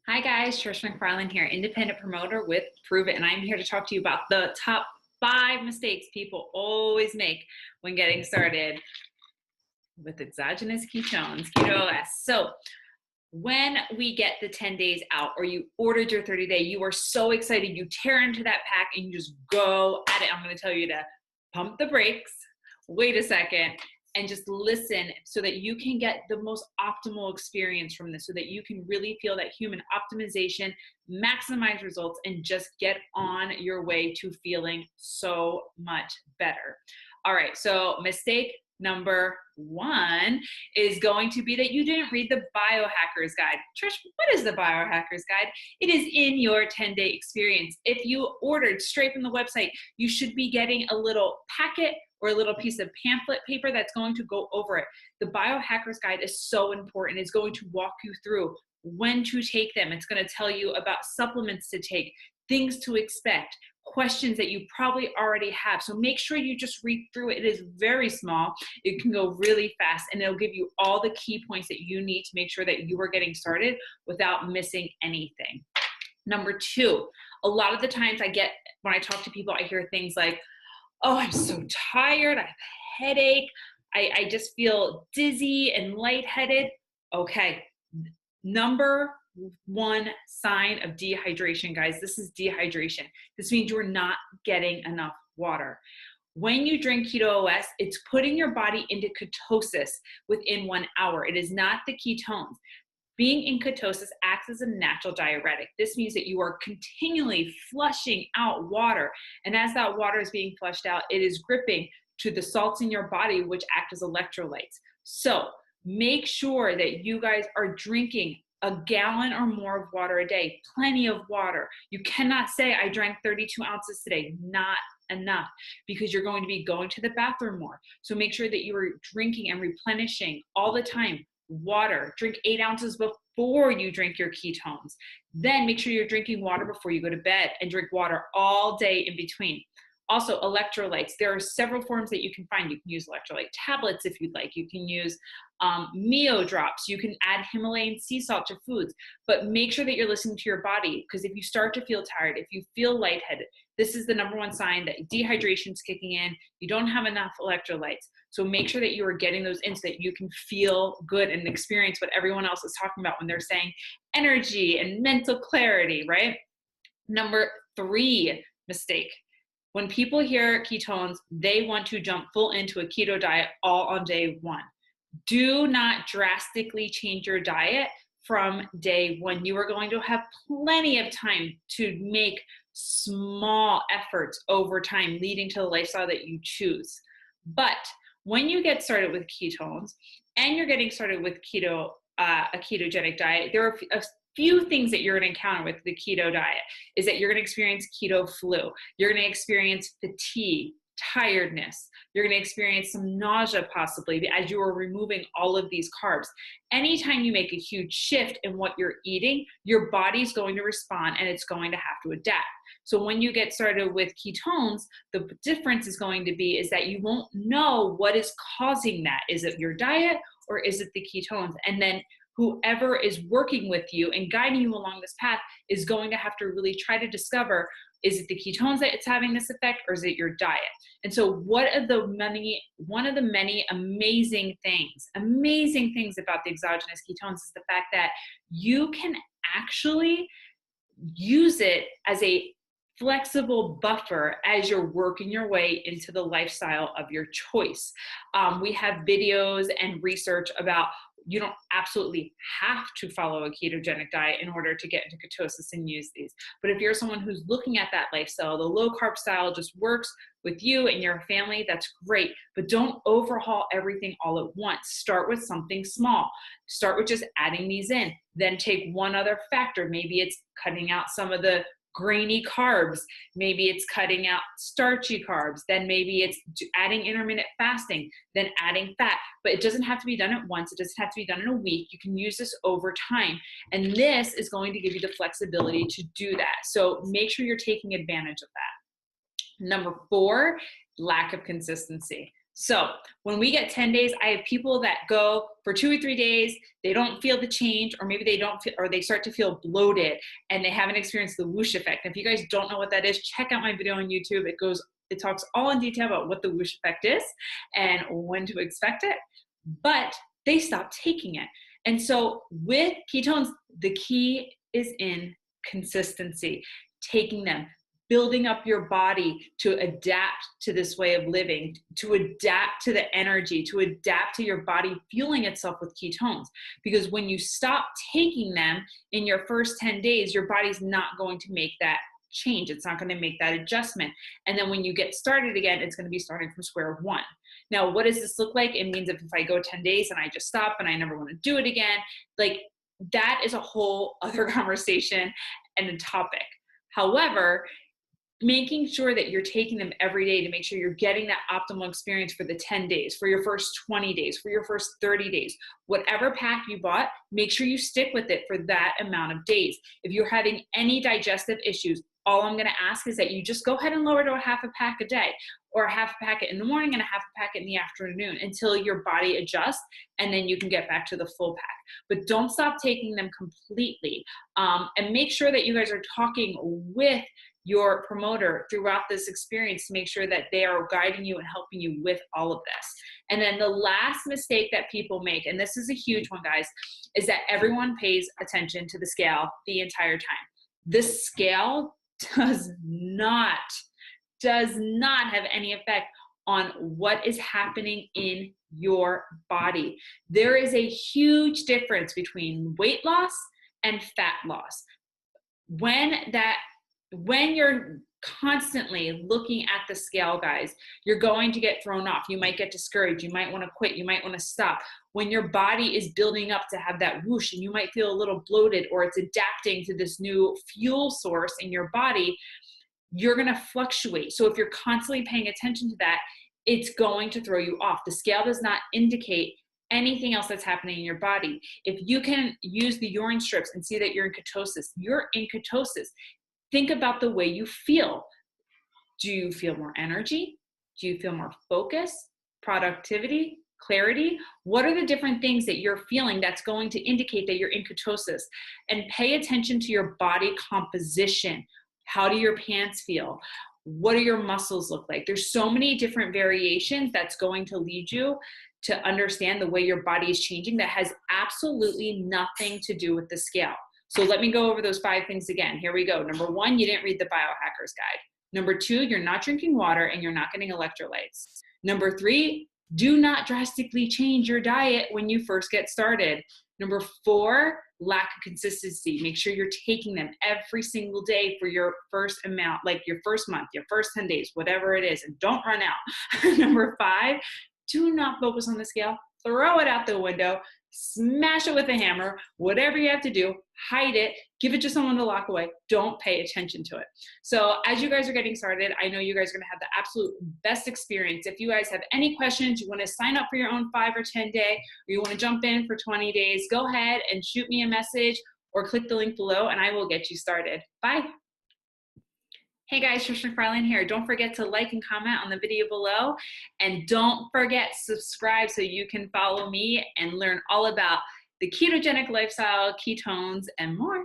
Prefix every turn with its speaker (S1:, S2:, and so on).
S1: Hi guys, Trish McFarlane here, independent promoter with Prove It, and I'm here to talk to you about the top 5 mistakes people always make when getting started with exogenous ketones, keto. So when we get the 10 days out or you ordered your 30-day, you are so excited, you tear into that pack and you just go at it. I'm going to tell you to pump the brakes, wait a second, and just listen so that you can get the most optimal experience from this, so that you can really feel that human optimization, maximize results, and just get on your way to feeling so much better. All right, so mistake number 1 is going to be that you didn't read the Biohackers Guide. Trish, what is the Biohackers Guide? It is in your 10-day experience. If you ordered straight from the website, you should be getting a little packet or a little piece of pamphlet paper that's going to go over it. The Biohackers Guide is so important. It's going to walk you through when to take them. It's going to tell you about supplements to take, things to expect, questions that you probably already have. So make sure you just read through it. It is very small. It can go really fast, and it'll give you all the key points that you need to make sure that you are getting started without missing anything. Number 2, a lot of the times when I talk to people, I hear things like, oh, I'm so tired, I have a headache, I just feel dizzy and lightheaded. Okay, number 1 sign of dehydration, guys, this is dehydration. This means you're not getting enough water. When you drink Keto OS, it's putting your body into ketosis within 1 hour. It is not the ketones. Being in ketosis acts as a natural diuretic. This means that you are continually flushing out water. And as that water is being flushed out, it is gripping to the salts in your body, which act as electrolytes. So make sure that you guys are drinking a gallon or more of water a day, plenty of water. You cannot say, I drank 32 ounces today. Not enough, because you're going to be going to the bathroom more. So make sure that you are drinking and replenishing all the time. Water, drink 8 ounces before you drink your ketones. Then make sure you're drinking water before you go to bed, and drink water all day in between. Also, electrolytes. There are several forms that you can find. You can use electrolyte tablets if you'd like. You can use Mio drops. You can add Himalayan sea salt to foods. But make sure that you're listening to your body, because if you start to feel tired, if you feel lightheaded, this is the number 1 sign that dehydration is kicking in. You don't have enough electrolytes. So make sure that you are getting those in so that you can feel good and experience what everyone else is talking about when they're saying energy and mental clarity, right? Number 3 mistake. When people hear ketones, they want to jump full into a keto diet all on day 1. Do not drastically change your diet from day 1. You are going to have plenty of time to make small efforts over time, leading to the lifestyle that you choose. But when you get started with ketones and you're getting started with a ketogenic diet, there are a few things that you're going to encounter with the keto diet. Is that you're going to experience keto flu. You're going to experience fatigue, tiredness. You're going to experience some nausea possibly as you are removing all of these carbs. Anytime you make a huge shift in what you're eating, your body's going to respond and it's going to have to adapt. So when you get started with ketones, the difference is going to be is that you won't know what is causing that. Is it your diet or is it the ketones? And then whoever is working with you and guiding you along this path is going to have to really try to discover, is it the ketones that it's having this effect, or is it your diet? And so one of the many amazing things about the exogenous ketones is the fact that you can actually use it as a flexible buffer as you're working your way into the lifestyle of your choice. We have videos and research about you don't absolutely have to follow a ketogenic diet in order to get into ketosis and use these. But if you're someone who's looking at that lifestyle, the low carb style just works with you and your family, that's great. But don't overhaul everything all at once. Start with something small. Start with just adding these in. Then take one other factor. Maybe it's cutting out some of the grainy carbs. Maybe it's cutting out starchy carbs. Then maybe it's adding intermittent fasting, then adding fat. But it doesn't have to be done at once. It doesn't have to be done in a week. You can use this over time. And this is going to give you the flexibility to do that. So make sure you're taking advantage of that. Number 4, lack of consistency. So when we get 10 days, I have people that go for 2 or 3 days, they don't feel the change, or maybe they don't feel, or they start to feel bloated and they haven't experienced the whoosh effect. If you guys don't know what that is, check out my video on YouTube. It talks all in detail about what the whoosh effect is and when to expect it, but they stop taking it. And so with ketones, the key is in consistency, taking them, building up your body to adapt to this way of living, to adapt to the energy, to adapt to your body fueling itself with ketones. Because when you stop taking them in your first 10 days, your body's not going to make that change. It's not going to make that adjustment. And then when you get started again, it's going to be starting from square one. Now, what does this look like? It means if I go 10 days and I just stop and I never want to do it again, like that is a whole other conversation and a topic. However, making sure that you're taking them every day to make sure you're getting that optimal experience for the 10 days, for your first 20 days, for your first 30 days, whatever pack you bought, make sure you stick with it for that amount of days. If you're having any digestive issues, all I'm going to ask is that you just go ahead and lower to a half a pack a day, or a half a packet in the morning and a half a packet in the afternoon until your body adjusts, and then you can get back to the full pack. But don't stop taking them completely. And make sure that you guys are talking with your promoter throughout this experience to make sure that they are guiding you and helping you with all of this. And then the last mistake that people make, and this is a huge one, guys, is that everyone pays attention to the scale the entire time. This scale does not have any effect on what is happening in your body. There is a huge difference between weight loss and fat loss. When you're constantly looking at the scale, guys, you're going to get thrown off. You might get discouraged. You might want to quit. You might want to stop. When your body is building up to have that whoosh and you might feel a little bloated, or it's adapting to this new fuel source in your body, you're going to fluctuate. So if you're constantly paying attention to that, it's going to throw you off. The scale does not indicate anything else that's happening in your body. If you can use the urine strips and see that you're in ketosis, you're in ketosis. Think about the way you feel. Do you feel more energy? Do you feel more focus, productivity, clarity? What are the different things that you're feeling that's going to indicate that you're in ketosis? And pay attention to your body composition. How do your pants feel? What do your muscles look like? There's so many different variations that's going to lead you to understand the way your body is changing that has absolutely nothing to do with the scale. So let me go over those 5 things again. Here we go. Number 1, you didn't read the Biohackers guide. Number 2, you're not drinking water and you're not getting electrolytes. Number 3, do not drastically change your diet when you first get started. Number 4, lack of consistency. Make sure you're taking them every single day for your first amount, like your first month, your first 10 days, whatever it is, and don't run out. Number 5, do not focus on the scale. Throw it out the window, smash it with a hammer, whatever you have to do, hide it, give it to someone to lock away. Don't pay attention to it. So as you guys are getting started, I know you guys are going to have the absolute best experience. If you guys have any questions, you want to sign up for your own 5 or 10 day, or you want to jump in for 20 days, go ahead and shoot me a message or click the link below and I will get you started. Bye. Hey guys, Trish McFarlane here. Don't forget to like and comment on the video below. And don't forget to subscribe so you can follow me and learn all about the ketogenic lifestyle, ketones, and more.